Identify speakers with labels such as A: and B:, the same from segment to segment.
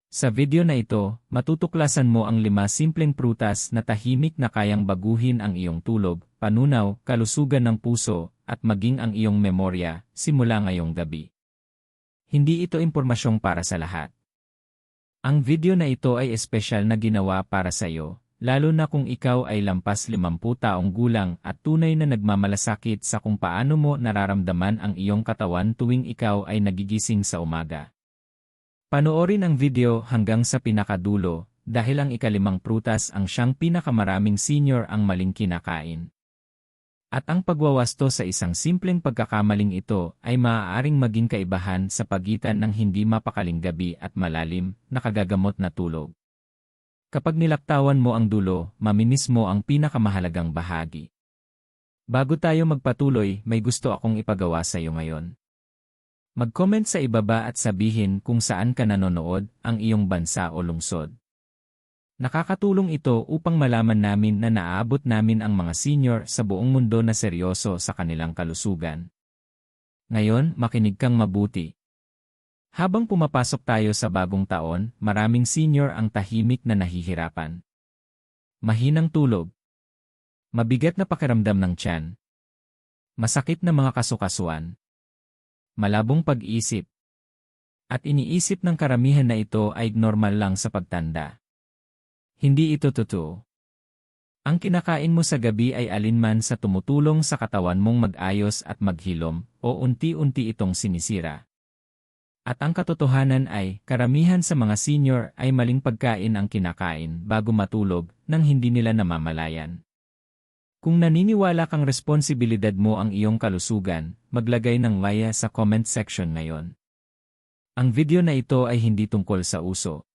A: Sa video na ito, matutuklasan mo ang 5 simpleng prutas na tahimik na kayang baguhin ang iyong tulog, panunaw, kalusugan ng puso, at maging ang iyong memorya, simula ngayong gabi. Hindi ito impormasyong para sa lahat. Ang video na ito ay espesyal na ginawa para sa iyo, lalo na kung ikaw ay lampas 50 taong gulang at tunay na nagmamalasakit sa kung paano mo nararamdaman ang iyong katawan tuwing ikaw ay nagigising sa umaga. Panoorin ang video hanggang sa pinakadulo dahil ang ika-5 prutas ang siyang pinakamaraming senior ang maling kinakain. At ang pagwawasto sa isang simpleng pagkakamaling ito ay maaaring maging kaibahan sa pagitan ng hindi mapakaling gabi at malalim na kagagamot na tulog. Kapag nilaktawan mo ang dulo, maminis mo ang pinakamahalagang bahagi. Bago tayo magpatuloy, may gusto akong ipagawa sa iyo ngayon. Mag-comment sa ibaba at sabihin kung saan ka nanonood, ang iyong bansa o lungsod. Nakakatulong ito upang malaman namin na naaabot namin ang mga senior sa buong mundo na seryoso sa kanilang kalusugan. Ngayon, makinig kang mabuti. Habang pumapasok tayo sa bagong taon, maraming senior ang tahimik na nahihirapan. Mahinang tulog. Mabigat na pakiramdam ng tiyan. Masakit na mga kasukasuan. Malabong pag-isip. At iniisip ng karamihan na ito ay normal lang sa pagtanda. Hindi ito totoo. Ang kinakain mo sa gabi ay alinman sa tumutulong sa katawan mong mag-ayos at maghilom, o unti-unti itong sinisira. At ang katotohanan ay, karamihan sa mga senior ay maling pagkain ang kinakain bago matulog nang hindi nila namamalayan. Kung naniniwala kang responsibilidad mo ang iyong kalusugan, maglagay ng maya sa comment section ngayon. Ang video na ito ay hindi tungkol sa uso.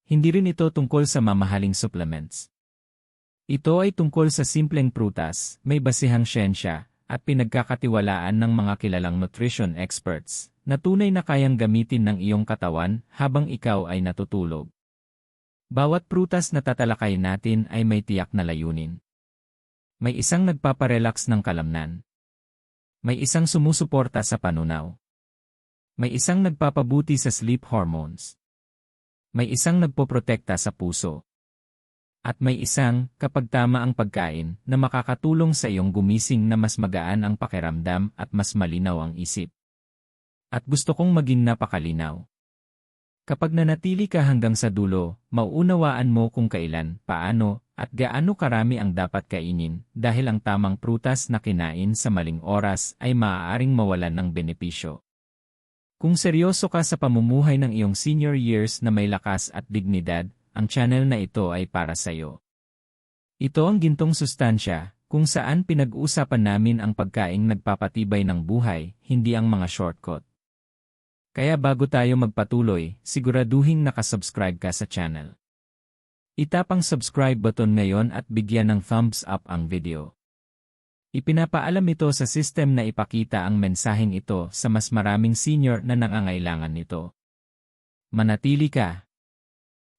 A: Hindi rin ito tungkol sa mamahaling supplements. Ito ay tungkol sa simpleng prutas, may basihang siyensya, at pinagkakatiwalaan ng mga kilalang nutrition experts, na tunay na kayang gamitin ng iyong katawan habang ikaw ay natutulog. Bawat prutas na tatalakay natin ay may tiyak na layunin. May isang nagpaparelax ng kalamnan. May isang sumusuporta sa panunaw. May isang nagpapabuti sa sleep hormones. May isang nagpoprotekta sa puso. At may isang, kapag tama ang pagkain, na makakatulong sa iyong gumising na mas magaan ang pakiramdam at mas malinaw ang isip. At gusto kong maging napakalinaw. Kapag nanatili ka hanggang sa dulo, mauunawaan mo kung kailan, paano, at gaano karami ang dapat kainin dahil ang tamang prutas na kinain sa maling oras ay maaaring mawalan ng benepisyo. Kung seryoso ka sa pamumuhay ng iyong senior years na may lakas at dignidad, ang channel na ito ay para sa iyo. Ito ang gintong sustansya, kung saan pinag-uusapan namin ang pagkaing nagpapatibay ng buhay, hindi ang mga shortcut. Kaya bago tayo magpatuloy, siguraduhin nakasubscribe ka sa channel. Itap ang subscribe button ngayon at bigyan ng thumbs up ang video. Ipinapaalam ito sa system na ipakita ang mensaheng ito sa mas maraming senior na nangangailangan nito. Manatili ka.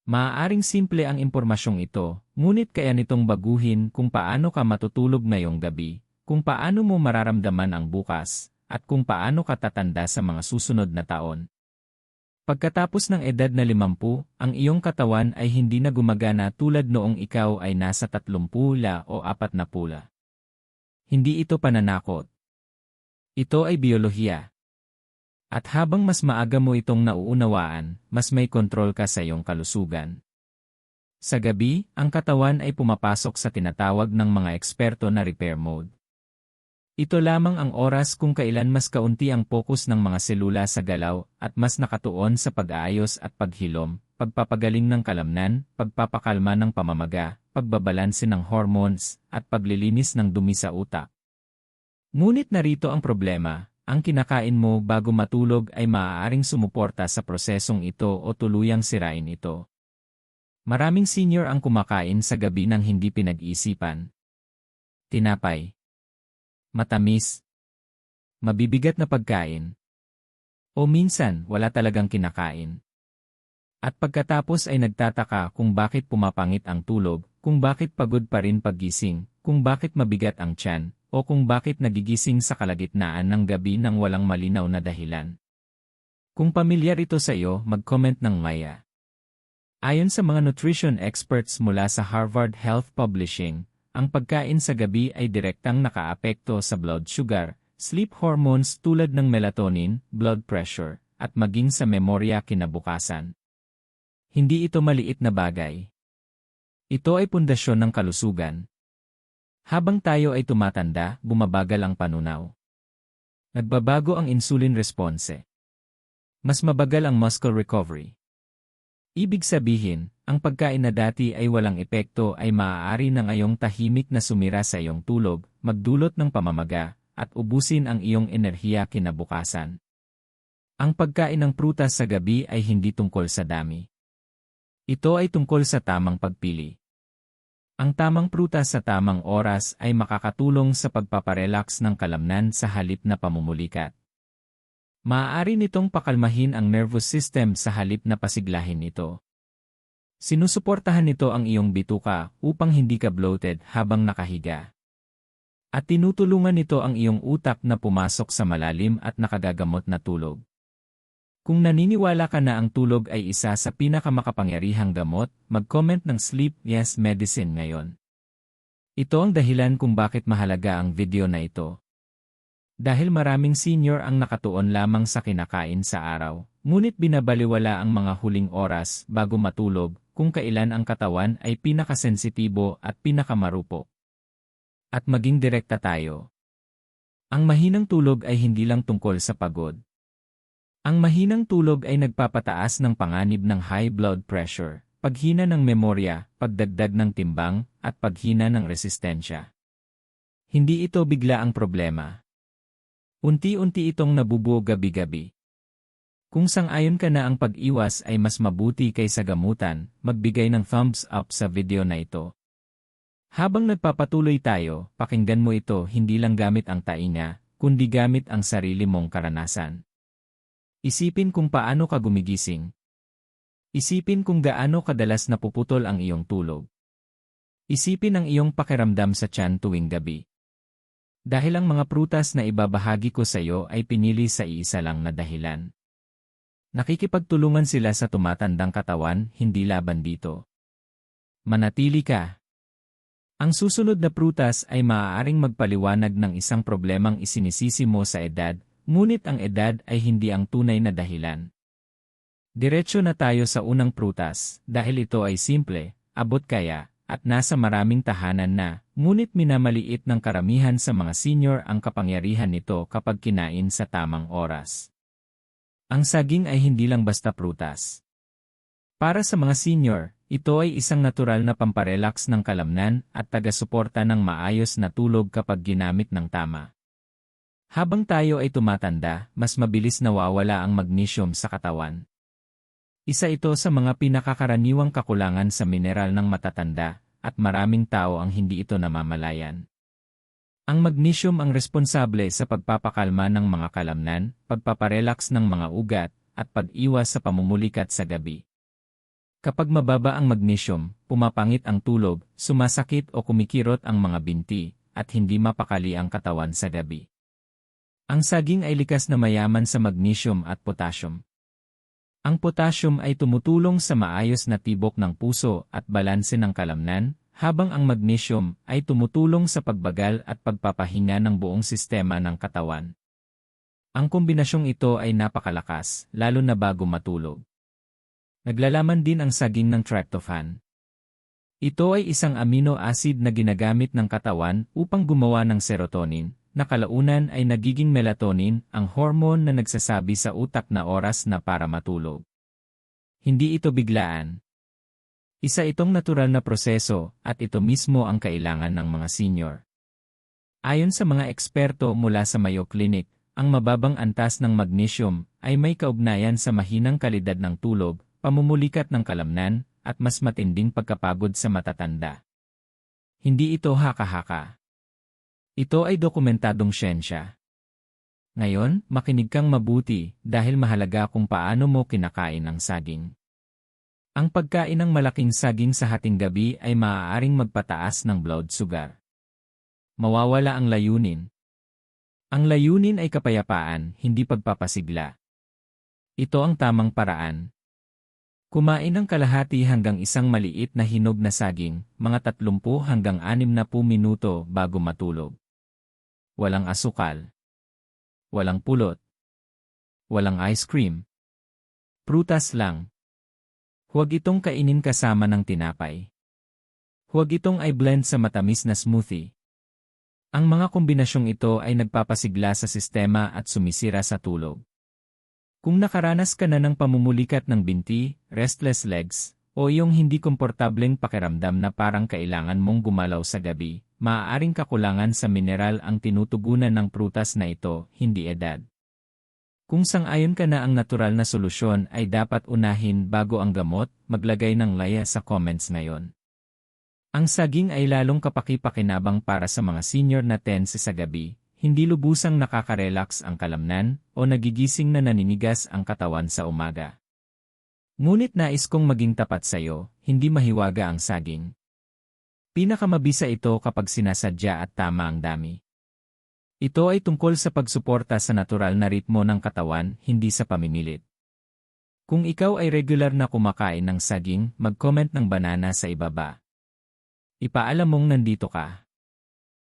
A: Maaaring simple ang impormasyong ito, ngunit kaya nitong baguhin kung paano ka matutulog ngayong gabi, kung paano mo mararamdaman ang bukas, at kung paano ka tatanda sa mga susunod na taon. Pagkatapos ng edad na 50, ang iyong katawan ay hindi na gumagana tulad noong ikaw ay nasa 30 o 40. Hindi ito pananakot. Ito ay biyolohiya. At habang mas maaga mo itong nauunawaan, mas may kontrol ka sa iyong kalusugan. Sa gabi, ang katawan ay pumapasok sa tinatawag ng mga eksperto na repair mode. Ito lamang ang oras kung kailan mas kaunti ang focus ng mga selula sa galaw at mas nakatuon sa pag-aayos at paghilom, pagpapagaling ng kalamnan, pagpapakalma ng pamamaga, pagbabalanse ng hormones, at paglilinis ng dumi sa utak. Ngunit narito ang problema, ang kinakain mo bago matulog ay maaaring sumuporta sa prosesong ito o tuluyang sirain ito. Maraming senior ang kumakain sa gabi ng hindi pinag-isipan. Tinapay. Matamis, mabibigat na pagkain, o minsan wala talagang kinakain. At pagkatapos ay nagtataka kung bakit pumapangit ang tulog, kung bakit pagod pa rin paggising, kung bakit mabigat ang tiyan, o kung bakit nagigising sa kalagitnaan ng gabi nang walang malinaw na dahilan. Kung pamilyar ito sa iyo, mag-comment ng maya. Ayon sa mga nutrition experts mula sa Harvard Health Publishing, ang pagkain sa gabi ay direktang nakaapekto sa blood sugar, sleep hormones tulad ng melatonin, blood pressure, at maging sa memorya kinabukasan. Hindi ito maliit na bagay. Ito ay pundasyon ng kalusugan. Habang tayo ay tumatanda, bumabagal ang panunaw. Nagbabago ang insulin response. Mas mabagal ang muscle recovery. Ibig sabihin, ang pagkain na dati ay walang epekto ay maaari na ngayong tahimik na sumira sa iyong tulog, magdulot ng pamamaga, at ubusin ang iyong enerhiya kinabukasan. Ang pagkain ng prutas sa gabi ay hindi tungkol sa dami. Ito ay tungkol sa tamang pagpili. Ang tamang prutas sa tamang oras ay makakatulong sa pagpaparelax ng kalamnan sa halip na pamumulikat. Maaari nitong pakalmahin ang nervous system sa halip na pasiglahin ito. Sinusuportahan nito ang iyong bituka upang hindi ka bloated habang nakahiga. At tinutulungan nito ang iyong utak na pumasok sa malalim at nakagagamot na tulog. Kung naniniwala ka na ang tulog ay isa sa pinakamakapangyarihang gamot, mag-comment ng Sleep Yes Medicine ngayon. Ito ang dahilan kung bakit mahalaga ang video na ito. Dahil maraming senior ang nakatuon lamang sa kinakain sa araw, ngunit binabaliwala ang mga huling oras bago matulog kung kailan ang katawan ay pinakasensitibo at pinakamarupok. At maging direkta tayo. Ang mahinang tulog ay hindi lang tungkol sa pagod. Ang mahinang tulog ay nagpapataas ng panganib ng high blood pressure, paghina ng memorya, pagdagdag ng timbang, at paghina ng resistensya. Hindi ito bigla ang problema. Unti-unti itong nabubuo gabi-gabi. Kung sang-ayon ka na ang pag-iwas ay mas mabuti kaysa gamutan, magbigay ng thumbs up sa video na ito. Habang nagpapatuloy tayo, pakinggan mo ito hindi lang gamit ang tainga, kundi gamit ang sarili mong karanasan. Isipin kung paano ka gumigising. Isipin kung gaano kadalas napuputol ang iyong tulog. Isipin ang iyong pakiramdam sa tiyan tuwing gabi. Dahil ang mga prutas na ibabahagi ko sa iyo ay pinili sa iisa lang na dahilan. Nakikipagtulungan sila sa tumatandang katawan, hindi laban dito. Manatili ka. Ang susunod na prutas ay maaaring magpaliwanag ng isang problemang isinisisi mo sa edad, ngunit ang edad ay hindi ang tunay na dahilan. Diretso na tayo sa unang prutas, dahil ito ay simple, abot kaya, at nasa maraming tahanan na, ngunit minamaliit ng karamihan sa mga senior ang kapangyarihan nito kapag kinain sa tamang oras. Ang saging ay hindi lang basta prutas. Para sa mga senior, ito ay isang natural na pamparelax ng kalamnan at taga-suporta ng maayos na tulog kapag ginamit ng tama. Habang tayo ay tumatanda, mas mabilis nawawala ang magnesium sa katawan. Isa ito sa mga pinakakaraniwang kakulangan sa mineral ng matatanda, at maraming tao ang hindi ito namamalayan. Ang magnesium ang responsable sa pagpapakalma ng mga kalamnan, pagpaparelax ng mga ugat, at pag-iwas sa pamumulikat sa gabi. Kapag mababa ang magnesium, pumapangit ang tulog, sumasakit o kumikirot ang mga binti, at hindi mapakali ang katawan sa gabi. Ang saging ay likas na mayaman sa magnesium at potassium. Ang potassium ay tumutulong sa maayos na tibok ng puso at balanse ng kalamnan, habang ang magnesium ay tumutulong sa pagbagal at pagpapahinga ng buong sistema ng katawan. Ang kombinasyong ito ay napakalakas, lalo na bago matulog. Naglalaman din ang saging ng tryptophan. Ito ay isang amino acid na ginagamit ng katawan upang gumawa ng serotonin, na kalaunan ay nagiging melatonin, ang hormone na nagsasabi sa utak na oras na para matulog. Hindi ito biglaan. Isa itong natural na proseso, at ito mismo ang kailangan ng mga senior. Ayon sa mga eksperto mula sa Mayo Clinic, ang mababang antas ng magnesium ay may kaugnayan sa mahinang kalidad ng tulog, pamumulikat ng kalamnan, at mas matinding pagkapagod sa matatanda. Hindi ito haka-haka. Ito ay dokumentadong siyensya. Ngayon, makinig kang mabuti dahil mahalaga kung paano mo kinakain ang saging. Ang pagkain ng malaking saging sa hating gabi ay maaaring magpataas ng blood sugar. Mawawala ang layunin. Ang layunin ay kapayapaan, hindi pagpapasigla. Ito ang tamang paraan. Kumain ng kalahati hanggang isang maliit na hinog na saging, mga 30 hanggang 60 minuto bago matulog. Walang asukal. Walang pulot. Walang ice cream. Prutas lang. Huwag itong kainin kasama ng tinapay. Huwag itong i-blend sa matamis na smoothie. Ang mga kombinasyong ito ay nagpapasigla sa sistema at sumisira sa tulog. Kung nakaranas ka na ng pamumulikat ng binti, restless legs, o iyong hindi komportableng pakiramdam na parang kailangan mong gumalaw sa gabi, maaaring kakulangan sa mineral ang tinutugunan ng prutas na ito, hindi edad. Kung sang-ayon ka na ang natural na solusyon ay dapat unahin bago ang gamot, maglagay ng laya sa comments ngayon. Ang saging ay lalong kapaki-pakinabang para sa mga senior na tense sa gabi. Hindi lubusang nakaka-relax ang kalamnan o nagigising na naninigas ang katawan sa umaga. Ngunit nais kong maging tapat sa iyo, hindi mahiwaga ang saging. Pinakamabisa ito kapag sinasadya at tama ang dami. Ito ay tungkol sa pagsuporta sa natural na ritmo ng katawan, hindi sa pamimilit. Kung ikaw ay regular na kumakain ng saging, mag-comment ng banana sa ibaba. Ipaalam mong nandito ka.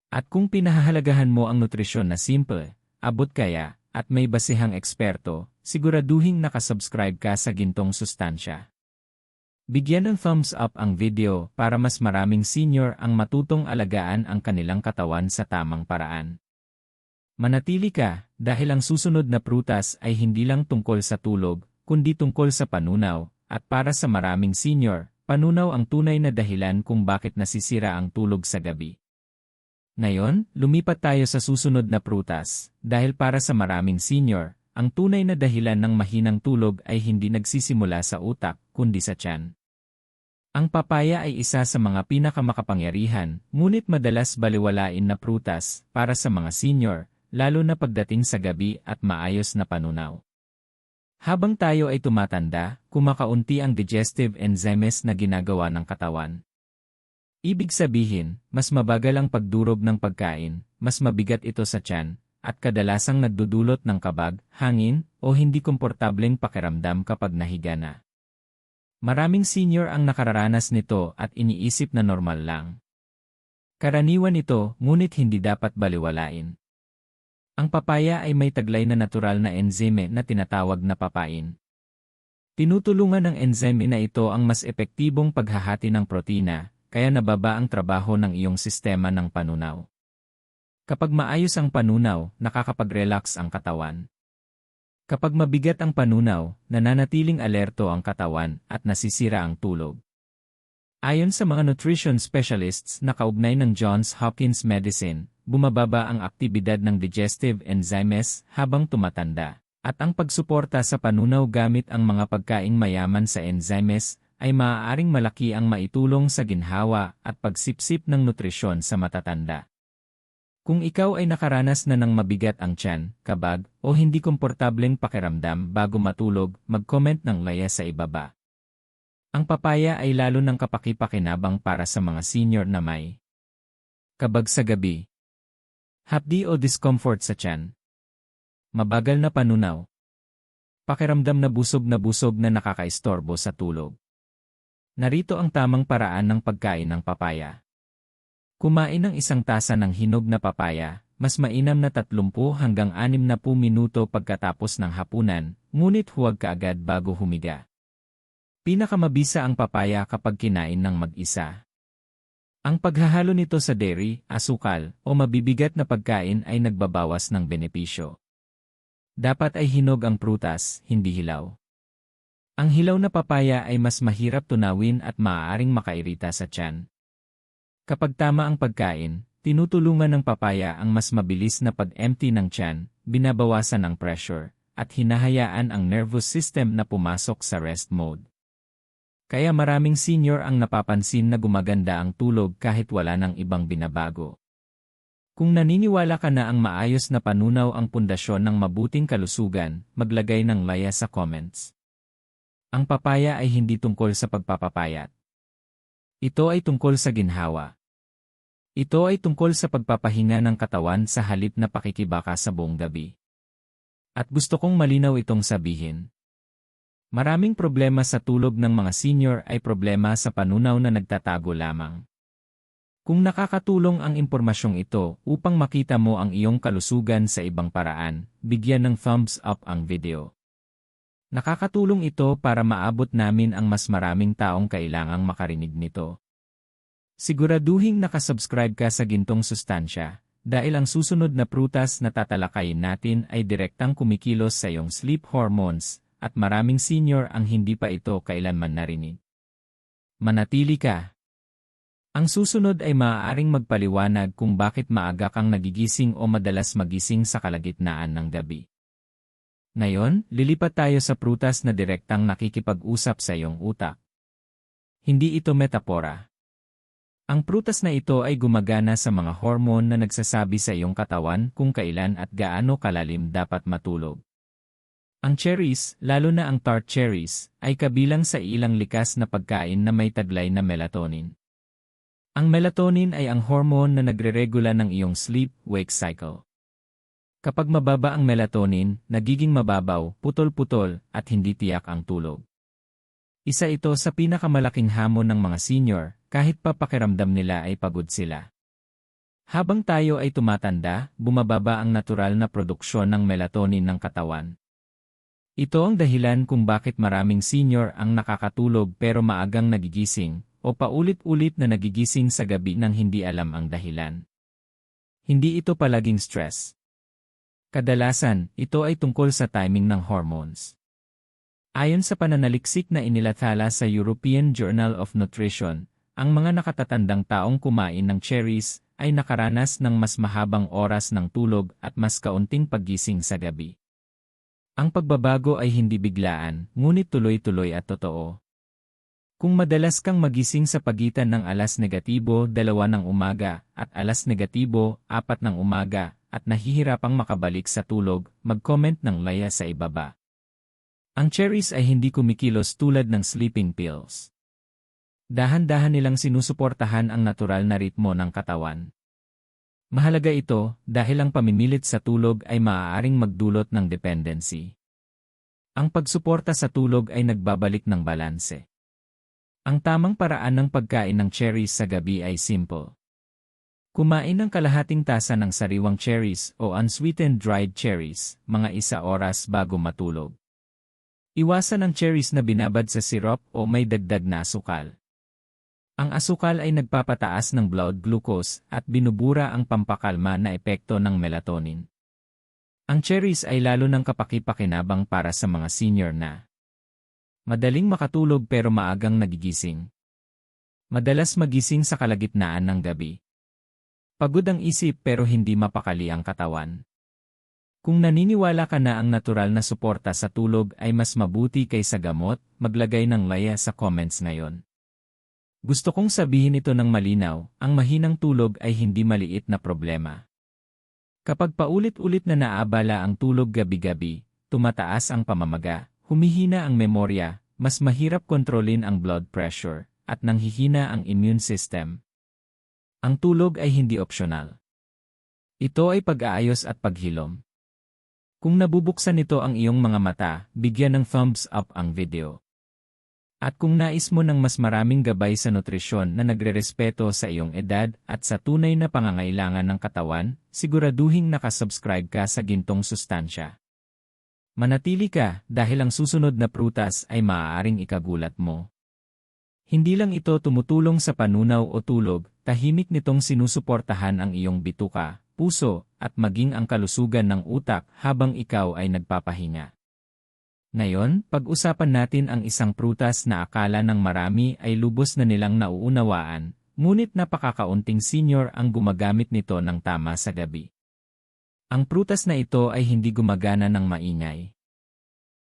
A: At kung pinahahalagahan mo ang nutrisyon na simple, abot kaya, at may basihang eksperto, siguraduhing nakasubscribe ka sa gintong sustansya. Bigyan ng thumbs up ang video para mas maraming senior ang matutong alagaan ang kanilang katawan sa tamang paraan. Manatili ka, dahil ang susunod na prutas ay hindi lang tungkol sa tulog, kundi tungkol sa panunaw, at para sa maraming senior, panunaw ang tunay na dahilan kung bakit nasisira ang tulog sa gabi. Ngayon, lumipat tayo sa susunod na prutas, dahil para sa maraming senior, ang tunay na dahilan ng mahinang tulog ay hindi nagsisimula sa utak, kundi sa tiyan. Ang papaya ay isa sa mga pinakamakapangyarihan, ngunit madalas baliwalain na prutas para sa mga senior, lalo na pagdating sa gabi at maayos na panunaw. Habang tayo ay tumatanda, kumakaunti ang digestive enzymes na ginagawa ng katawan. Ibig sabihin, mas mabagal ang pagdurog ng pagkain, mas mabigat ito sa tiyan, at kadalasang nagdudulot ng kabag, hangin, o hindi komportableng pakiramdam kapag nahiga na. Maraming senior ang nakararanas nito at iniisip na normal lang. Karaniwan ito, ngunit hindi dapat baliwalain. Ang papaya ay may taglay na natural na enzyme na tinatawag na papain. Tinutulungan ng enzyme na ito ang mas epektibong paghahati ng protina, kaya nababa ang trabaho ng iyong sistema ng panunaw. Kapag maayos ang panunaw, nakakapag-relax ang katawan. Kapag mabigat ang panunaw, nananatiling alerto ang katawan at nasisira ang tulog. Ayon sa mga nutrition specialists na kaugnay ng Johns Hopkins Medicine, bumababa ang aktibidad ng digestive enzymes habang tumatanda, at ang pagsuporta sa panunaw gamit ang mga pagkaing mayaman sa enzymes ay maaaring malaki ang maitulong sa ginhawa at pagsipsip ng nutrisyon sa matatanda. Kung ikaw ay nakaranas na ng mabigat ang tiyan, kabag, o hindi komportableng pakiramdam bago matulog, mag-comment ng laya sa ibaba. Ang papaya ay lalo ng kapaki-pakinabang para sa mga senior na may kabag sa gabi, hapdi o discomfort sa tiyan, mabagal na panunaw, pakiramdam na busog na nakakaistorbo sa tulog. Narito ang tamang paraan ng pagkain ng papaya. Kumain ng isang tasa ng hinog na papaya, mas mainam na 30 hanggang 60 minuto pagkatapos ng hapunan, ngunit huwag kaagad bago humiga. Pinakamabisa ang papaya kapag kinain ng mag-isa. Ang paghahalo nito sa dairy, asukal, o mabibigat na pagkain ay nagbabawas ng benepisyo. Dapat ay hinog ang prutas, hindi hilaw. Ang hilaw na papaya ay mas mahirap tunawin at maaaring makairita sa tiyan. Kapag tama ang pagkain, tinutulungan ng papaya ang mas mabilis na pag-empty ng tiyan, binabawasan ang pressure, at hinahayaan ang nervous system na pumasok sa rest mode. Kaya maraming senior ang napapansin na gumaganda ang tulog kahit wala nang ibang binabago. Kung naniniwala ka na ang maayos na panunaw ang pundasyon ng mabuting kalusugan, maglagay ng laya sa comments. Ang papaya ay hindi tungkol sa pagpapapayat. Ito ay tungkol sa ginhawa. Ito ay tungkol sa pagpapahinga ng katawan sa halip na pakikibaka sa buong gabi. At gusto kong malinaw itong sabihin. Maraming problema sa tulog ng mga senior ay problema sa panunaw na nagtatago lamang. Kung nakakatulong ang impormasyong ito upang makita mo ang iyong kalusugan sa ibang paraan, bigyan ng thumbs up ang video. Nakakatulong ito para maabot namin ang mas maraming taong kailangang makarinig nito. Siguraduhing nakasubscribe ka sa Gintong Sustansya, dahil ang susunod na prutas na tatalakayin natin ay direktang kumikilos sa iyong sleep hormones, at maraming senior ang hindi pa ito kailanman narinig. Manatili ka. Ang susunod ay maaaring magpaliwanag kung bakit maaga kang nagigising o madalas magising sa kalagitnaan ng gabi. Ngayon, lilipat tayo sa prutas na direktang nakikipag-usap sa iyong utak. Hindi ito metapora. Ang prutas na ito ay gumagana sa mga hormone na nagsasabi sa iyong katawan kung kailan at gaano kalalim dapat matulog. Ang cherries, lalo na ang tart cherries, ay kabilang sa ilang likas na pagkain na may taglay na melatonin. Ang melatonin ay ang hormone na nagreregula ng iyong sleep-wake cycle. Kapag mababa ang melatonin, nagiging mababaw, putol-putol, at hindi tiyak ang tulog. Isa ito sa pinakamalaking hamon ng mga senior, kahit pa pakiramdam nila ay pagod sila. Habang tayo ay tumatanda, bumababa ang natural na produksyon ng melatonin ng katawan. Ito ang dahilan kung bakit maraming senior ang nakakatulog pero maagang nagigising, o paulit-ulit na nagigising sa gabi nang hindi alam ang dahilan. Hindi ito palaging stress. Kadalasan, ito ay tungkol sa timing ng hormones. Ayon sa pananaliksik na inilathala sa European Journal of Nutrition, ang mga nakatatandang taong kumain ng cherries ay nakaranas ng mas mahabang oras ng tulog at mas kaunting paggising sa gabi. Ang pagbabago ay hindi biglaan, ngunit tuloy-tuloy at totoo. Kung madalas kang magising sa pagitan ng alas negatibo 2 ng umaga at alas negatibo 4 ng umaga at nahihirapang makabalik sa tulog, mag-comment ng laya sa ibaba. Ang cherries ay hindi kumikilos tulad ng sleeping pills. Dahan-dahan nilang sinusuportahan ang natural na ritmo ng katawan. Mahalaga ito dahil ang pamimilit sa tulog ay maaaring magdulot ng dependency. Ang pagsuporta sa tulog ay nagbabalik ng balanse. Ang tamang paraan ng pagkain ng cherries sa gabi ay simple. Kumain ng kalahating tasa ng sariwang cherries o unsweetened dried cherries, mga 1 oras bago matulog. Iwasan ang cherries na binabad sa syrup o may dagdag na asukal. Ang asukal ay nagpapataas ng blood glucose at binubura ang pampakalma na epekto ng melatonin. Ang cherries ay lalo ng kapaki-pakinabang para sa mga senior na madaling makatulog pero maagang nagigising. Madalas magising sa kalagitnaan ng gabi. Pagod ang isip pero hindi mapakali ang katawan. Kung naniniwala ka na ang natural na suporta sa tulog ay mas mabuti kaysa gamot, maglagay ng laya sa comments ngayon. Gusto kong sabihin ito ng malinaw, ang mahinang tulog ay hindi maliit na problema. Kapag paulit-ulit na naabala ang tulog gabi-gabi, tumataas ang pamamaga, humihina ang memorya, mas mahirap kontrolin ang blood pressure, at nanghihina ang immune system. Ang tulog ay hindi opsyonal. Ito ay pag-aayos at paghilom. Kung nabubuksan nito ang iyong mga mata, bigyan ng thumbs up ang video. At kung nais mo ng mas maraming gabay sa nutrisyon na nagrerespeto sa iyong edad at sa tunay na pangangailangan ng katawan, siguraduhing nakasubscribe ka sa Gintong Sustansya. Manatili ka dahil ang susunod na prutas ay maaaring ikagulat mo. Hindi lang ito tumutulong sa panunaw o tulog, tahimik nitong sinusuportahan ang iyong bituka, puso, at maging ang kalusugan ng utak habang ikaw ay nagpapahinga. Ngayon, pag-usapan natin ang isang prutas na akala ng marami ay lubos na nilang nauunawaan, ngunit napakakaunting senior ang gumagamit nito ng tama sa gabi. Ang prutas na ito ay hindi gumagana ng maingay.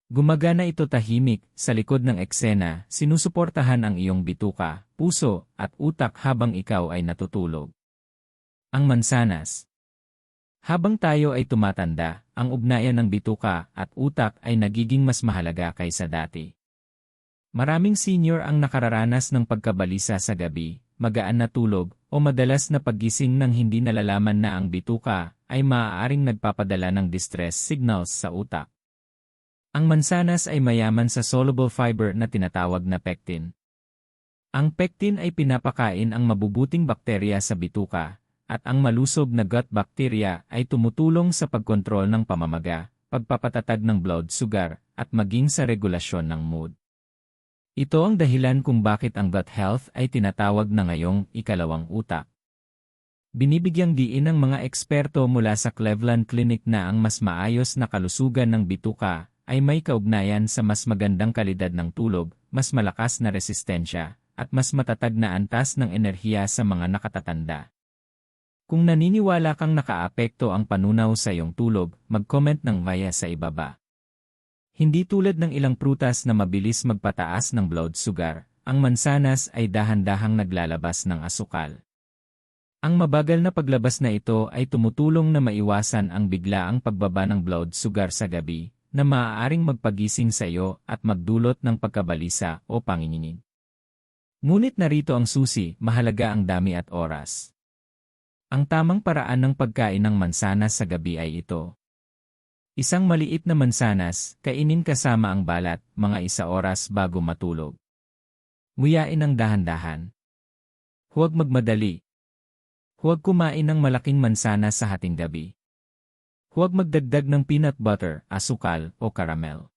A: Gumagana ito tahimik, sa likod ng eksena, sinusuportahan ang iyong bituka, puso, at utak habang ikaw ay natutulog. Ang mansanas. Habang tayo ay tumatanda, ang ugnayan ng bituka at utak ay nagiging mas mahalaga kaysa dati. Maraming senior ang nakararanas ng pagkabalisa sa gabi, magaan na tulog, o madalas na paggising nang hindi nalalaman na ang bituka ay maaaring nagpapadala ng distress signals sa utak. Ang mansanas ay mayaman sa soluble fiber na tinatawag na pectin. Ang pectin ay pinapakain ang mabubuting bakterya sa bituka, at ang malusob na gut bacteria ay tumutulong sa pagkontrol ng pamamaga, pagpapatatag ng blood sugar, at maging sa regulasyon ng mood. Ito ang dahilan kung bakit ang gut health ay tinatawag na ngayong ikalawang utak. Binibigyang diin ng mga eksperto mula sa Cleveland Clinic na ang mas maayos na kalusugan ng bituka ay may kaugnayan sa mas magandang kalidad ng tulog, mas malakas na resistensya, at mas matatag na antas ng enerhiya sa mga nakatatanda. Kung naniniwala kang nakaapekto ang panunaw sa iyong tulog, mag-comment ng via sa ibaba. Hindi tulad ng ilang prutas na mabilis magpataas ng blood sugar, ang mansanas ay dahan-dahang naglalabas ng asukal. Ang mabagal na paglabas na ito ay tumutulong na maiwasan ang biglaang pagbaba ng blood sugar sa gabi, na maaaring magpagising sa iyo at magdulot ng pagkabalisa o panginginig. Ngunit narito ang susi, mahalaga ang dami at oras. Ang tamang paraan ng pagkain ng mansanas sa gabi ay ito. Isang maliit na mansanas, kainin kasama ang balat, mga 1 oras bago matulog. Nguyain ng dahan-dahan. Huwag magmadali. Huwag kumain ng malaking mansanas sa hating gabi. Huwag magdagdag ng peanut butter, asukal, o caramel.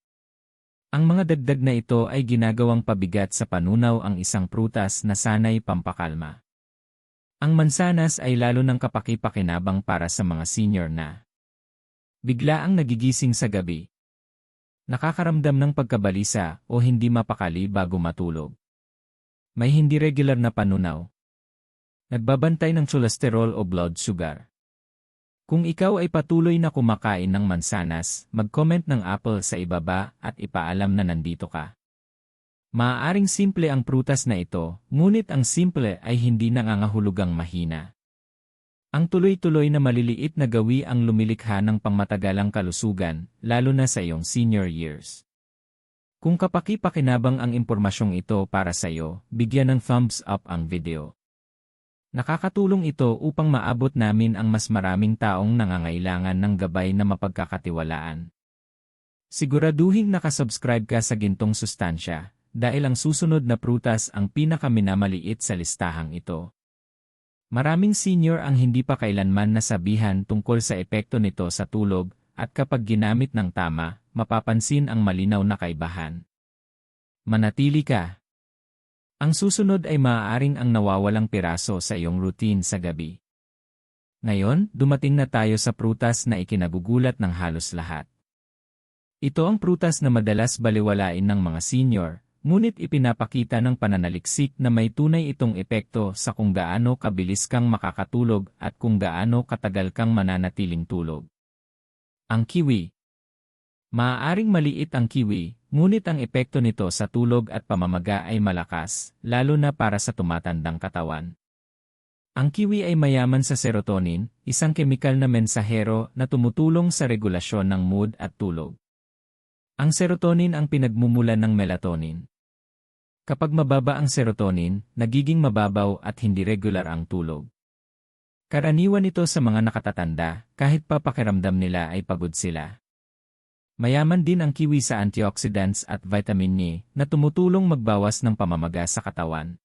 A: Ang mga dagdag na ito ay ginagawang pabigat sa panunaw ang isang prutas na sanay pampakalma. Ang mansanas ay lalo ng kapaki-pakinabang para sa mga senior na bigla ang nagigising sa gabi, nakakaramdam ng pagkabalisa o hindi mapakali bago matulog. May hindi regular na panunaw. Nagbabantay ng cholesterol o blood sugar. Kung ikaw ay patuloy na kumakain ng mansanas, mag-comment ng apple sa ibaba at ipaalam na nandito ka. Maaaring simple ang prutas na ito, ngunit ang simple ay hindi nangangahulugang mahina. Ang tuloy-tuloy na maliliit na gawi ang lumilikha ng pangmatagalang kalusugan, lalo na sa iyong senior years. Kung kapaki-pakinabang ang impormasyong ito para sa iyo, bigyan ng thumbs up ang video. Nakakatulong ito upang maabot namin ang mas maraming taong nangangailangan ng gabay na mapagkakatiwalaan. Siguraduhin nakasubscribe ka sa gintong sustansya, dahil ang susunod na prutas ang pinakaminamaliit sa listahang ito. Maraming senior ang hindi pa kailanman nasabihan tungkol sa epekto nito sa tulog, at kapag ginamit ng tama, mapapansin ang malinaw na kaibahan. Manatili ka. Ang susunod ay maaaring ang nawawalang piraso sa iyong routine sa gabi. Ngayon, dumating na tayo sa prutas na ikinagugulat ng halos lahat. Ito ang prutas na madalas baliwalain ng mga senior, ngunit ipinapakita ng pananaliksik na may tunay itong epekto sa kung gaano kabilis kang makakatulog at kung gaano katagal kang mananatiling tulog. Ang kiwi. Maaaring maliit ang kiwi, ngunit ang epekto nito sa tulog at pamamaga ay malakas, lalo na para sa tumatandang katawan. Ang kiwi ay mayaman sa serotonin, isang kemikal na mensahero na tumutulong sa regulasyon ng mood at tulog. Ang serotonin ang pinagmumulan ng melatonin. Kapag mababa ang serotonin, nagiging mababaw at hindi regular ang tulog. Karaniwan ito sa mga nakatatanda, kahit pa pakiramdam nila ay pagod sila. Mayaman din ang kiwi sa antioxidants at vitamin E na tumutulong magbawas ng pamamaga sa katawan.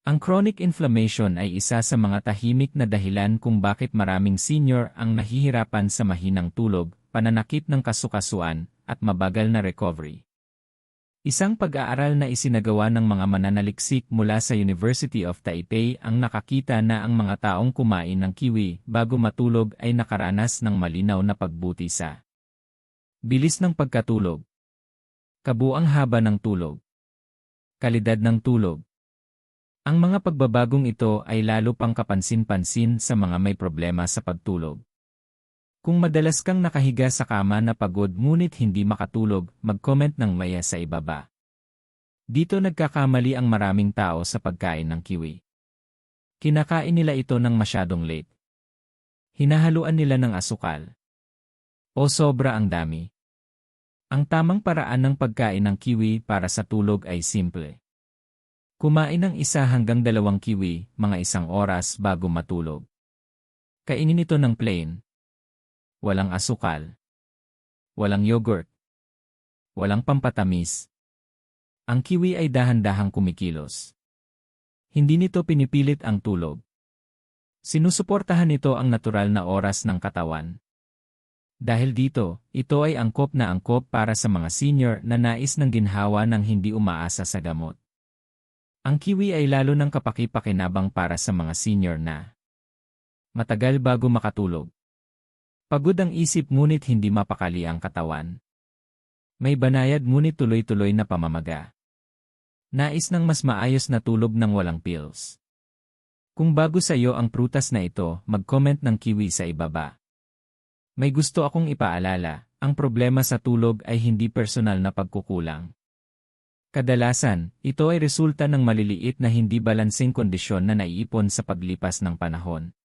A: Ang chronic inflammation ay isa sa mga tahimik na dahilan kung bakit maraming senior ang nahihirapan sa mahinang tulog, pananakit ng kasukasuan, at mabagal na recovery. Isang pag-aaral na isinagawa ng mga mananaliksik mula sa University of Taipei ang nakakita na ang mga taong kumain ng kiwi bago matulog ay nakaranas ng malinaw na pagbuti sa bilis ng pagkatulog, kabuang haba ng tulog, kalidad ng tulog. Ang mga pagbabagong ito ay lalo pang kapansin-pansin sa mga may problema sa pagtulog. Kung madalas kang nakahiga sa kama na pagod ngunit hindi makatulog, mag-comment ng maya sa ibaba. Dito nagkakamali ang maraming tao sa pagkain ng kiwi. Kinakain nila ito ng masyadong late. Hinahaluan nila ng asukal. O sobra ang dami. Ang tamang paraan ng pagkain ng kiwi para sa tulog ay simple. Kumain ng 1 hanggang 2 kiwi, mga 1 oras bago matulog. Kainin ito ng plain. Walang asukal. Walang yogurt. walang pampatamis. Ang kiwi ay dahan-dahang kumikilos. Hindi nito pinipilit ang tulog. Sinusuportahan nito ang natural na oras ng katawan. Dahil dito, ito ay angkop na angkop para sa mga senior na nais ng ginhawa ng hindi umaasa sa gamot. Ang kiwi ay lalo ng kapaki-pakinabang para sa mga senior na matagal bago makatulog. Pagod ang isip ngunit hindi mapakali ang katawan. May banayad ngunit tuloy-tuloy na pamamaga. Nais ng mas maayos na tulog ng walang pills. Kung bago sa iyo ang prutas na ito, mag-comment ng kiwi sa ibaba. May gusto akong ipaalala, ang problema sa tulog ay hindi personal na pagkukulang. Kadalasan, ito ay resulta ng maliliit na hindi balansing kondisyon na naiipon sa paglipas ng panahon.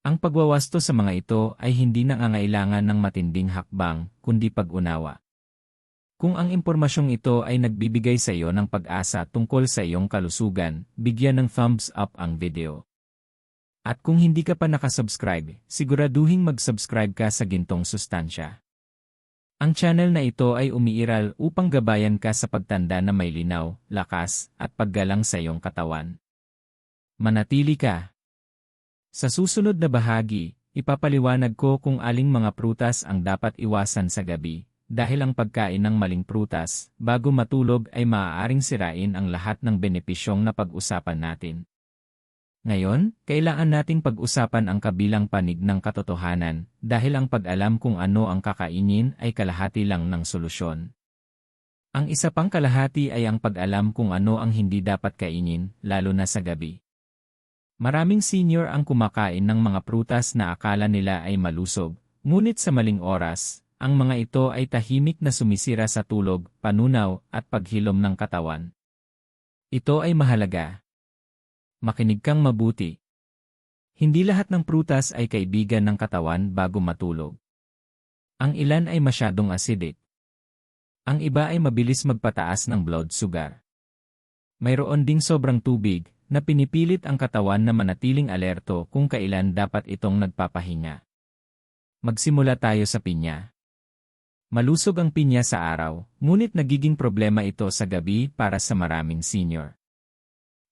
A: Ang pagwawasto sa mga ito ay hindi nangangailangan ng matinding hakbang, kundi pag-unawa. Kung ang impormasyong ito ay nagbibigay sa iyo ng pag-asa tungkol sa iyong kalusugan, bigyan ng thumbs up ang video. At kung hindi ka pa nakasubscribe, siguraduhing mag-subscribe ka sa gintong sustansya. Ang channel na ito ay umiiral upang gabayan ka sa pagtanda na may linaw, lakas, at paggalang sa iyong katawan. Manatili ka. Sa susunod na bahagi, ipapaliwanag ko kung aling mga prutas ang dapat iwasan sa gabi. Dahil ang pagkain ng maling prutas, bago matulog ay maaaring sirain ang lahat ng benepisyong na pag-usapan natin. Ngayon, kailangan nating pag-usapan ang kabilang panig ng katotohanan, dahil ang pag-alam kung ano ang kakainin ay kalahati lang ng solusyon. Ang isa pang kalahati ay ang pag-alam kung ano ang hindi dapat kainin, lalo na sa gabi. Maraming senior ang kumakain ng mga prutas na akala nila ay malusog, ngunit sa maling oras, ang mga ito ay tahimik na sumisira sa tulog, panunaw, at paghilom ng katawan. Ito ay mahalaga. Makinig kang mabuti. Hindi lahat ng prutas ay kaibigan ng katawan bago matulog. Ang ilan ay masyadong acidic. Ang iba ay mabilis magpataas ng blood sugar. Mayroon ding sobrang tubig na pinipilit ang katawan na manatiling alerto kung kailan dapat itong nagpapahinga. Magsimula tayo sa pinya. Malusog ang pinya sa araw, ngunit nagiging problema ito sa gabi para sa maraming senior.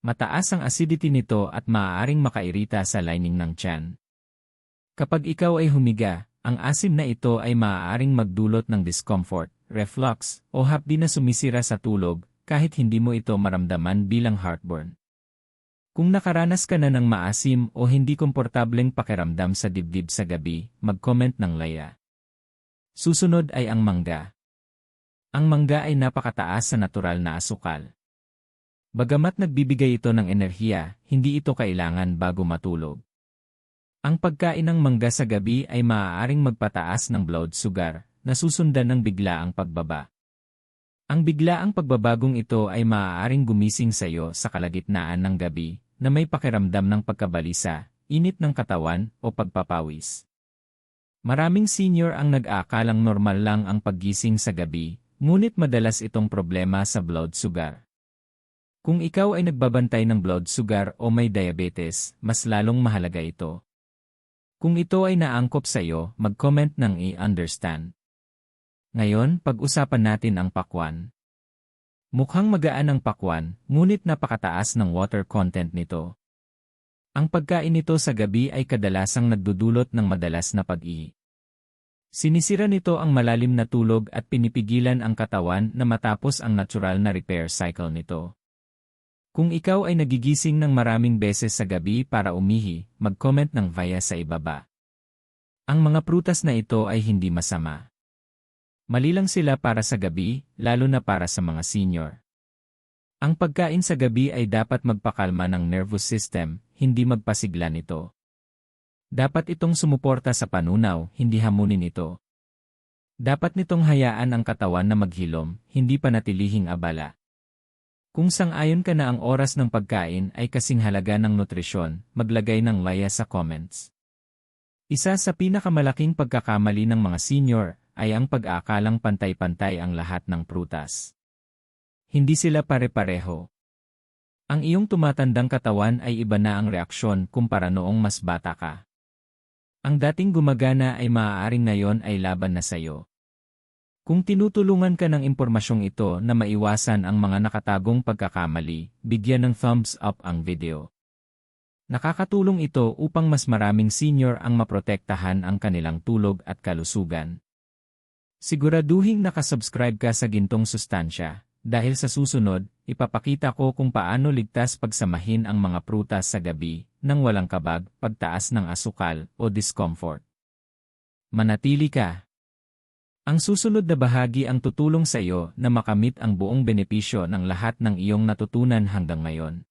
A: Mataas ang acidity nito at maaaring makairita sa lining ng tiyan. Kapag ikaw ay humiga, ang asim na ito ay maaaring magdulot ng discomfort, reflux, o hapdi na sumisira sa tulog, kahit hindi mo ito maramdaman bilang heartburn. Kung nakaranas ka na ng maasim o hindi komportableng pakiramdam sa dibdib sa gabi, mag-comment ng laya. Susunod ay ang mangga. Ang mangga ay napakataas sa natural na asukal. Bagamat nagbibigay ito ng enerhiya, hindi ito kailangan bago matulog. Ang pagkain ng mangga sa gabi ay maaaring magpataas ng blood sugar, na susundan ng biglaang pagbaba. Ang biglaang pagbabagong ito ay maaaring gumising sa iyo sa kalagitnaan ng gabi, na may pakiramdam ng pagkabalisa, init ng katawan, o pagpapawis. Maraming senior ang nag-aakalang normal lang ang paggising sa gabi, ngunit madalas itong problema sa blood sugar. Kung ikaw ay nagbabantay ng blood sugar o may diabetes, mas lalong mahalaga ito. Kung ito ay naangkop sa iyo, mag-comment ng I-understand. Ngayon, pag-usapan natin ang pakwan. Mukhang magaan ang pakwan, ngunit napakataas ng water content nito. Ang pagkain nito sa gabi ay kadalasang nagdudulot ng madalas na pag-ihi. Sinisira nito ang malalim na tulog at pinipigilan ang katawan na matapos ang natural na repair cycle nito. Kung ikaw ay nagigising ng maraming beses sa gabi para umihi, mag-comment ng via sa ibaba. Ang mga prutas na ito ay hindi masama. Mali lang sila para sa gabi, lalo na para sa mga senior. Ang pagkain sa gabi ay dapat magpakalma ng nervous system, hindi magpasigla nito. Dapat itong sumuporta sa panunaw, hindi hamunin ito. Dapat nitong hayaan ang katawan na maghilom, hindi panatilihing abala. Kung sang-ayon ka na ang oras ng pagkain ay kasing halaga ng nutrisyon, maglagay ng laya sa comments. Isa sa pinakamalaking pagkakamali ng mga senior ay ang pag-aakalang pantay-pantay ang lahat ng prutas. Hindi sila pare-pareho. Ang iyong tumatandang katawan ay iba na ang reaksyon kumpara noong mas bata ka. Ang dating gumagana ay maaaring ngayon ay laban na sayo. Kung tinutulungan ka ng impormasyong ito na maiwasan ang mga nakatagong pagkakamali, bigyan ng thumbs up ang video. Nakakatulong ito upang mas maraming senior ang maprotektahan ang kanilang tulog at kalusugan. Siguraduhing nakasubscribe ka sa gintong sustansya, dahil sa susunod, ipapakita ko kung paano ligtas pagsamahin ang mga prutas sa gabi nang walang kabag, pagtaas ng asukal o discomfort. Manatili ka. Ang susunod na bahagi ang tutulong sa iyo na makamit ang buong benepisyo ng lahat ng iyong natutunan hanggang ngayon.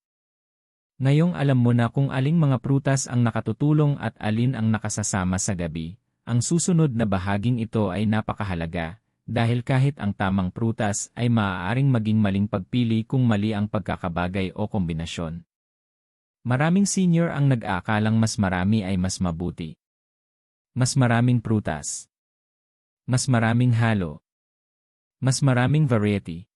A: Ngayong alam mo na kung aling mga prutas ang nakatutulong at alin ang nakasasama sa gabi, ang susunod na bahaging ito ay napakahalaga, dahil kahit ang tamang prutas ay maaaring maging maling pagpili kung mali ang pagkakabagay o kombinasyon. Maraming senior ang nag-aakalang mas marami ay mas mabuti. Mas maraming prutas. Mas maraming halo. Mas maraming variety.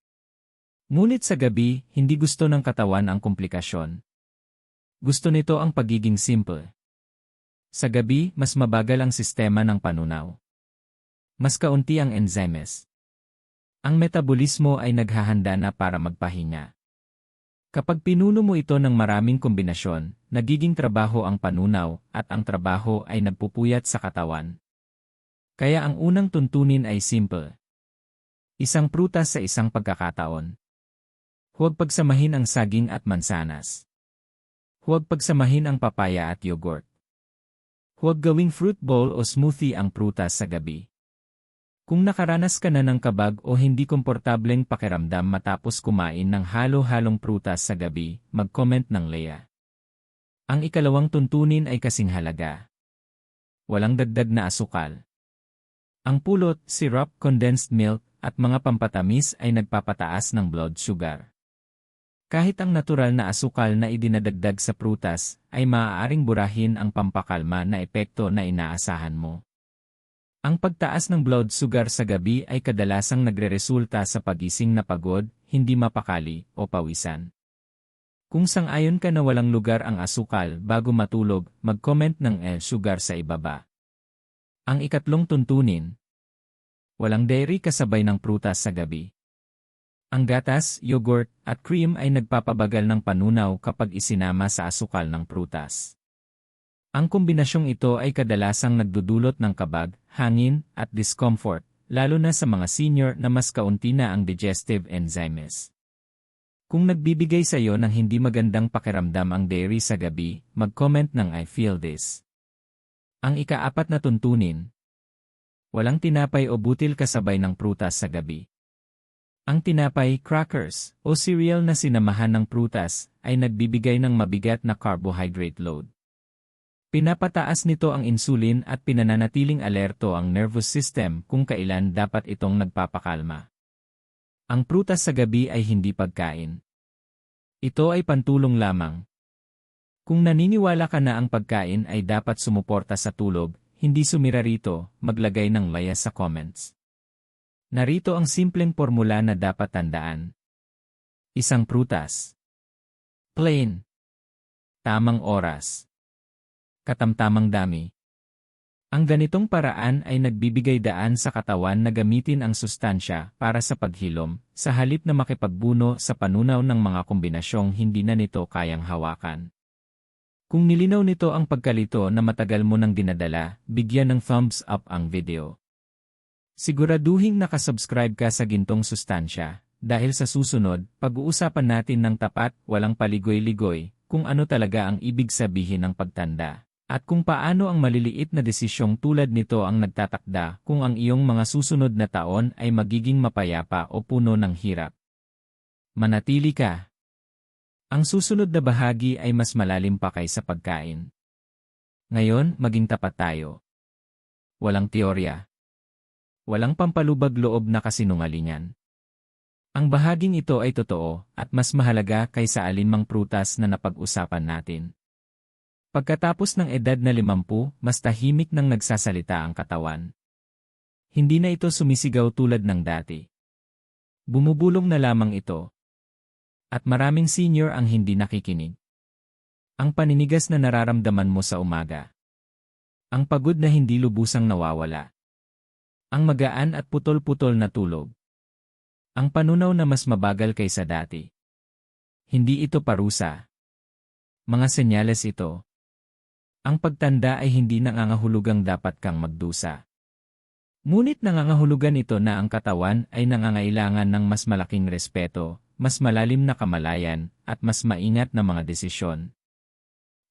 A: Ngunit sa gabi, hindi gusto ng katawan ang komplikasyon. Gusto nito ang pagiging simple. Sa gabi, mas mabagal ang sistema ng panunaw. Mas kaunti ang enzymes. Ang metabolismo ay naghahanda na para magpahinga. Kapag pinuno mo ito ng maraming kombinasyon, nagiging trabaho ang panunaw at ang trabaho ay nagpupuyat sa katawan. Kaya ang unang tuntunin ay simple. Isang prutas sa isang pagkakataon. Huwag pagsamahin ang saging at mansanas. Huwag pagsamahin ang papaya at yogurt. Huwag gawing fruit bowl o smoothie ang prutas sa gabi. Kung nakaranas ka na ng kabag o hindi komportableng pakiramdam matapos kumain ng halo-halong prutas sa gabi, mag-comment ng Leah. Ang ikalawang tuntunin ay kasing halaga. Walang dagdag na asukal. Ang pulot, syrup, condensed milk, at mga pampatamis ay nagpapataas ng blood sugar. Kahit ang natural na asukal na idinadagdag sa prutas, ay maaaring burahin ang pampakalma na epekto na inaasahan mo. Ang pagtaas ng blood sugar sa gabi ay kadalasang nagreresulta sa pagising na pagod, hindi mapakali, o pawisan. Kung sang-ayon ka na walang lugar ang asukal bago matulog, mag-comment ng sugar sa ibaba. Ang ikatlong tuntunin. Walang dairy kasabay ng prutas sa gabi. Ang gatas, yogurt, at cream ay nagpapabagal ng panunaw kapag isinama sa asukal ng prutas. Ang kombinasyong ito ay kadalasang nagdudulot ng kabag, hangin, at discomfort, lalo na sa mga senior na mas kaunti na ang digestive enzymes. Kung nagbibigay sa iyo ng hindi magandang pakiramdam ang dairy sa gabi, mag-comment ng I feel this. Ang ikaapat na tuntunin. Walang tinapay o butil kasabay ng prutas sa gabi. Ang tinapay, crackers, o cereal na sinamahan ng prutas ay nagbibigay ng mabigat na carbohydrate load. Pinapataas nito ang insulin at pinananatiling alerto ang nervous system kung kailan dapat itong nagpapakalma. Ang prutas sa gabi ay hindi pagkain. Ito ay pantulong lamang. Kung naniniwala ka na ang pagkain ay dapat sumuporta sa tulog, hindi sumira rito, maglagay ng laya sa comments. Narito ang simpleng formula na dapat tandaan. Isang prutas. Plain. Tamang oras. Katamtamang dami. Ang ganitong paraan ay nagbibigay daan sa katawan na gamitin ang sustansya para sa paghilom, sa halip na makipagbuno sa panunaw ng mga kombinasyong hindi na nito kayang hawakan. Kung nilinaw nito ang pagkalito na matagal mo nang dinadala, bigyan ng thumbs up ang video. Siguraduhing nakasubscribe ka sa gintong sustansya, dahil sa susunod, pag-uusapan natin ng tapat, walang paligoy-ligoy, kung ano talaga ang ibig sabihin ng pagtanda, at kung paano ang maliliit na desisyong tulad nito ang nagtatakda kung ang iyong mga susunod na taon ay magiging mapayapa o puno ng hirap. Manatili ka. Ang susunod na bahagi ay mas malalim pa kaysa pagkain. Ngayon, maging tapat tayo. Walang teorya. Walang pampalubag loob na kasinungalingan. Ang bahaging ito ay totoo at mas mahalaga kaysa alinmang prutas na napag-usapan natin. Pagkatapos ng edad na 50, mas tahimik nang nagsasalita ang katawan. Hindi na ito sumisigaw tulad ng dati. Bumubulong na lamang ito. At maraming senior ang hindi nakikinig. Ang paninigas na nararamdaman mo sa umaga. Ang pagod na hindi lubusang nawawala. Ang magaan at putol-putol na tulog. Ang panunaw na mas mabagal kaysa dati. Hindi ito parusa. Mga senyales ito. Ang pagtanda ay hindi nangangahulugang dapat kang magdusa. Ngunit nangangahulugan ito na ang katawan ay nangangailangan ng mas malaking respeto, mas malalim na kamalayan, at mas maingat na mga desisyon.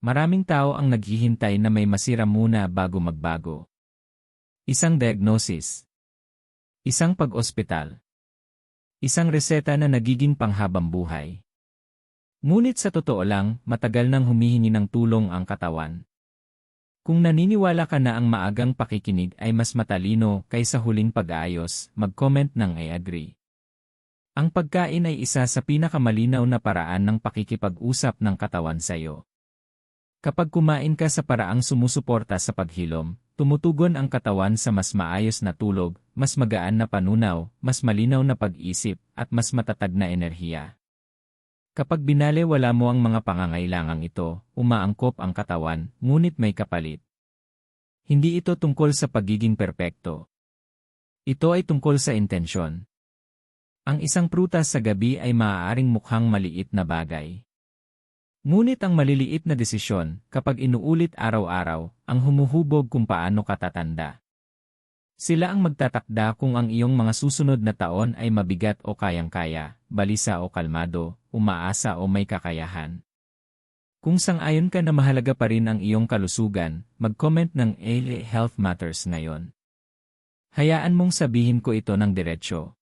A: Maraming tao ang naghihintay na may masira muna bago magbago. Isang diagnosis. Isang pag-ospital. Isang reseta na nagiging panghabang buhay. Ngunit sa totoo lang, matagal nang humihingi ng tulong ang katawan. Kung naniniwala ka na ang maagang pakikinig ay mas matalino kaysa huling pag-aayos, mag-comment ng I agree. Ang pagkain ay isa sa pinakamalinaw na paraan ng pakikipag-usap ng katawan sa iyo. Kapag kumain ka sa paraang sumusuporta sa paghilom, tumutugon ang katawan sa mas maayos na tulog, mas magaan na panunaw, mas malinaw na pag-isip, at mas matatag na enerhiya. Kapag binalewala mo ang mga pangangailangang ito, umaangkop ang katawan, ngunit may kapalit. Hindi ito tungkol sa pagiging perpekto. Ito ay tungkol sa intensyon. Ang isang prutas sa gabi ay maaaring mukhang maliit na bagay. Ngunit ang maliliit na desisyon, kapag inuulit araw-araw, ang humuhubog kung paano ka tatanda. Sila ang magtatakda kung ang iyong mga susunod na taon ay mabigat o kayang-kaya, balisa o kalmado, umaasa o may kakayahan. Kung sang-ayon ka na mahalaga pa rin ang iyong kalusugan, mag-comment ng LA Health Matters ngayon. Hayaan mong sabihin ko ito ng diretsyo.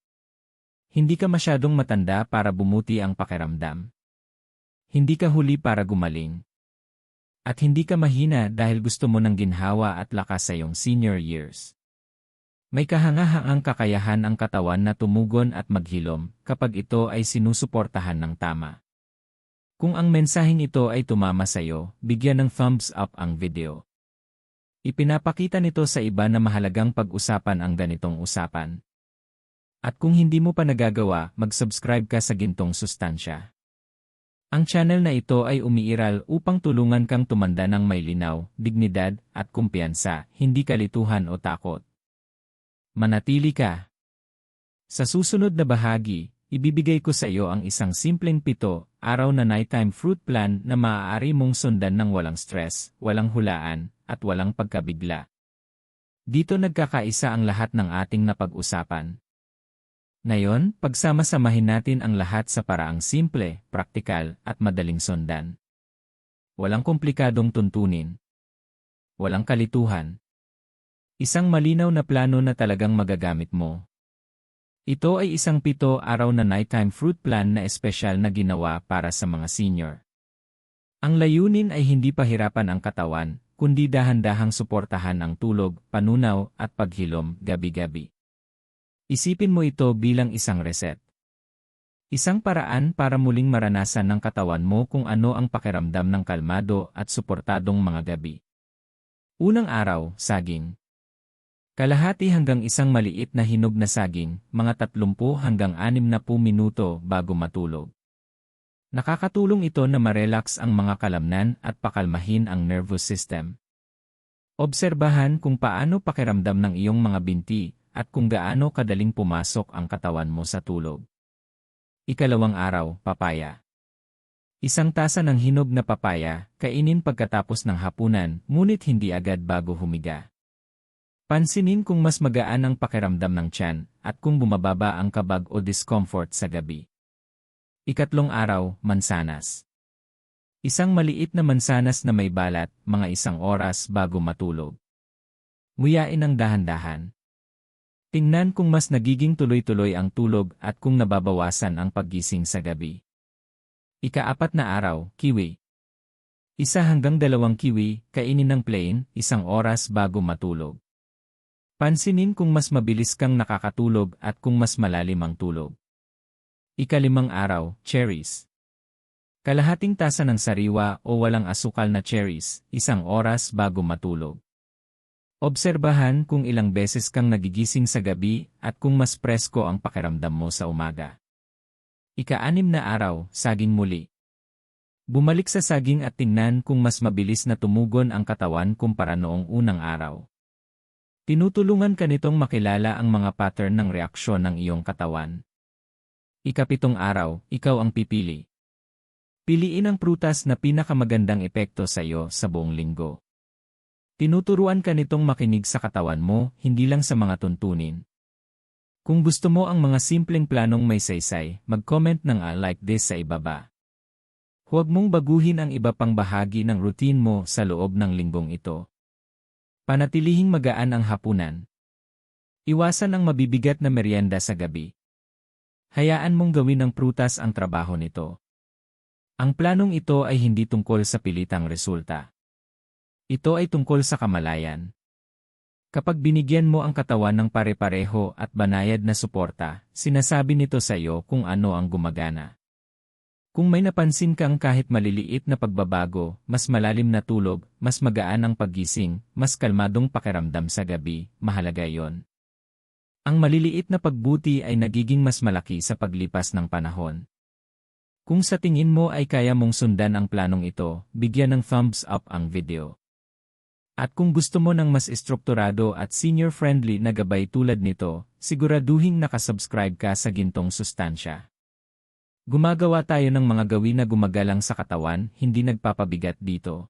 A: Hindi ka masyadong matanda para bumuti ang pakiramdam. Hindi ka huli para gumaling. At hindi ka mahina dahil gusto mo ng ginhawa at lakas sa iyong senior years. May kahangahangang kakayahan ang katawan na tumugon at maghilom kapag ito ay sinusuportahan ng tama. Kung ang mensaheng ito ay tumama sa iyo, bigyan ng thumbs up ang video. Ipinapakita nito sa iba na mahalagang pag-usapan ang ganitong usapan. At kung hindi mo pa nagagawa, mag-subscribe ka sa gintong sustansya. Ang channel na ito ay umiiral upang tulungan kang tumanda ng may linaw, dignidad, at kumpiyansa, hindi kalituhan o takot. Manatili ka. Sa susunod na bahagi, ibibigay ko sa iyo ang isang simpleng 7 araw na nighttime fruit plan na maaari mong sundan ng walang stress, walang hulaan, at walang pagkabigla. Dito nagkakaisa ang lahat ng ating napag-usapan. Ngayon, pagsama-samahin natin ang lahat sa paraang simple, praktikal, at madaling sundan. Walang komplikadong tuntunin. Walang kalituhan. Isang malinaw na plano na talagang magagamit mo. Ito ay isang 7 araw na nighttime fruit plan na espesyal na ginawa para sa mga senior. Ang layunin ay hindi pahirapan ang katawan, kundi dahan-dahang suportahan ang tulog, panunaw, at paghilom gabi-gabi. Isipin mo ito bilang isang reset. Isang paraan para muling maranasan ng katawan mo kung ano ang pakiramdam ng kalmado at suportadong mga gabi. Unang araw, saging. Kalahati hanggang isang maliit na hinog na saging, mga 30 hanggang 60 minuto bago matulog. Nakakatulong ito na ma-relax ang mga kalamnan at pakalmahin ang nervous system. Obserbahan kung paano pakiramdam ng iyong mga binti, at kung gaano kadaling pumasok ang katawan mo sa tulog. Ikalawang araw, papaya. Isang tasa ng hinog na papaya, kainin pagkatapos ng hapunan, ngunit hindi agad bago humiga. Pansinin kung mas magaan ang pakiramdam ng tiyan, at kung bumababa ang kabag o discomfort sa gabi. Ikatlong araw, mansanas. Isang maliit na mansanas na may balat, mga 1 oras bago matulog. Nguyain ng dahan-dahan. Tingnan kung mas nagiging tuloy-tuloy ang tulog at kung nababawasan ang paggising sa gabi. Ika-4 na araw, kiwi. 1 hanggang 2 kiwi, kainin ng plain, 1 oras bago matulog. Pansinin kung mas mabilis kang nakakatulog at kung mas malalim ang tulog. Ika-5 araw, cherries. Kalahating tasa ng sariwa o walang asukal na cherries, 1 oras bago matulog. Obserbahan kung ilang beses kang nagigising sa gabi at kung mas presko ang pakiramdam mo sa umaga. Ika-6 na araw, saging muli. Bumalik sa saging at tingnan kung mas mabilis na tumugon ang katawan kumpara noong unang araw. Tinutulungan ka nitong makilala ang mga pattern ng reaksyon ng iyong katawan. Ikapitong araw, ikaw ang pipili. Piliin ang prutas na pinakamagandang epekto sa iyo sa buong linggo. Tinuturuan ka nitong makinig sa katawan mo, hindi lang sa mga tuntunin. Kung gusto mo ang mga simpleng planong may saysay, mag-comment ng I like this sa ibaba. Huwag mong baguhin ang iba pang bahagi ng routine mo sa loob ng linggong ito. Panatilihing magaan ang hapunan. Iwasan ang mabibigat na merienda sa gabi. Hayaan mong gawin ng prutas ang trabaho nito. Ang planong ito ay hindi tungkol sa pilitang resulta. Ito ay tungkol sa kamalayan. Kapag binigyan mo ang katawan ng pare-pareho at banayad na suporta, sinasabi nito sa iyo kung ano ang gumagana. Kung may napansin kang kahit maliliit na pagbabago, mas malalim na tulog, mas magaan ang paggising, mas kalmadong pakiramdam sa gabi, mahalaga yon. Ang maliliit na pagbuti ay nagiging mas malaki sa paglipas ng panahon. Kung sa tingin mo ay kaya mong sundan ang planong ito, bigyan ng thumbs up ang video. At kung gusto mo ng mas estrukturado at senior-friendly na gabay tulad nito, siguraduhing nakasubscribe ka sa Gintong Sustansya. Gumagawa tayo ng mga gawin na gumagalang sa katawan, hindi nagpapabigat dito.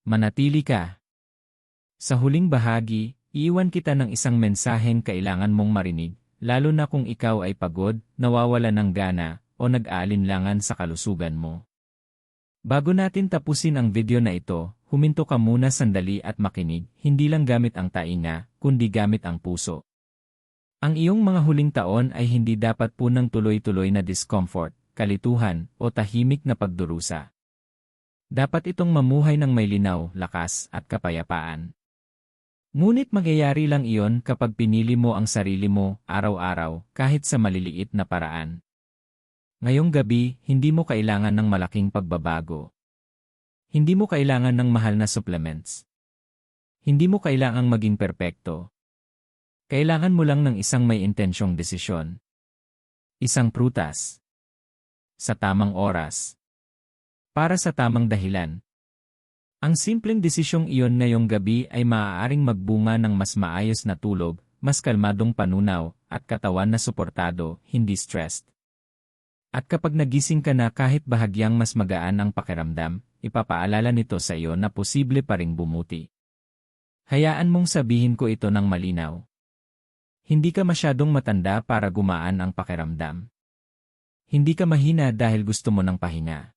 A: Manatili ka. Sa huling bahagi, iiwan kita ng isang mensaheng kailangan mong marinig, lalo na kung ikaw ay pagod, nawawala ng gana, o nag-aalinlangan sa kalusugan mo. Bago natin tapusin ang video na ito, huminto ka muna sandali at makinig, hindi lang gamit ang tainga, kundi gamit ang puso. Ang iyong mga huling taon ay hindi dapat punang tuloy-tuloy na discomfort, kalituhan, o tahimik na pagdurusa. Dapat itong mamuhay ng may linaw, lakas, at kapayapaan. Ngunit magyayari lang iyon kapag pinili mo ang sarili mo, araw-araw, kahit sa maliliit na paraan. Ngayong gabi, hindi mo kailangan ng malaking pagbabago. Hindi mo kailangan ng mahal na supplements. Hindi mo kailangang maging perpekto. Kailangan mo lang ng isang may intensyong desisyon. Isang prutas. Sa tamang oras. Para sa tamang dahilan. Ang simpleng desisyong iyon ngayong gabi ay maaaring magbunga ng mas maayos na tulog, mas kalmadong panunaw, at katawan na suportado, hindi stressed. At kapag nagising ka na kahit bahagyang mas magaan ang pakiramdam, ipapaalala nito sa iyo na posible pa ring bumuti. Hayaan mong sabihin ko ito ng malinaw. Hindi ka masyadong matanda para gumaan ang pakiramdam. Hindi ka mahina dahil gusto mo ng pahinga.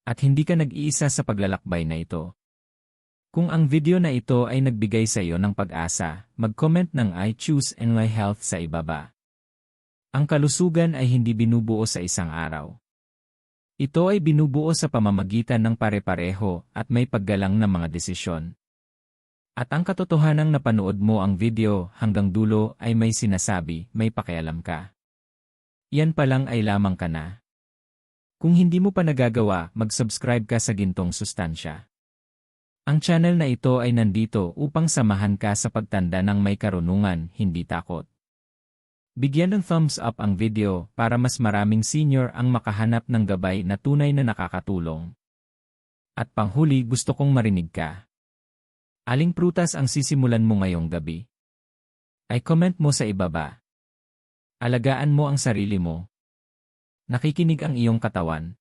A: At hindi ka nag-iisa sa paglalakbay na ito. Kung ang video na ito ay nagbigay sa iyo ng pag-asa, mag-comment ng I choose my health sa ibaba. Ang kalusugan ay hindi binubuo sa isang araw. Ito ay binubuo sa pamamagitan ng pare-pareho at may paggalang na mga desisyon. At ang katotohanang napanood mo ang video hanggang dulo ay may sinasabi, may pakialam ka. Yan pa lang ay lamang ka na. Kung hindi mo pa nagagawa, mag-subscribe ka sa Gintong Sustansya. Ang channel na ito ay nandito upang samahan ka sa pagtanda ng may karunungan, hindi takot. Bigyan ng thumbs up ang video para mas maraming senior ang makahanap ng gabay na tunay na nakakatulong. At panghuli, gusto kong marinig ka. Aling prutas ang sisimulan mo ngayong gabi? Ay comment mo sa ibaba. Alagaan mo ang sarili mo. Nakikinig ang iyong katawan.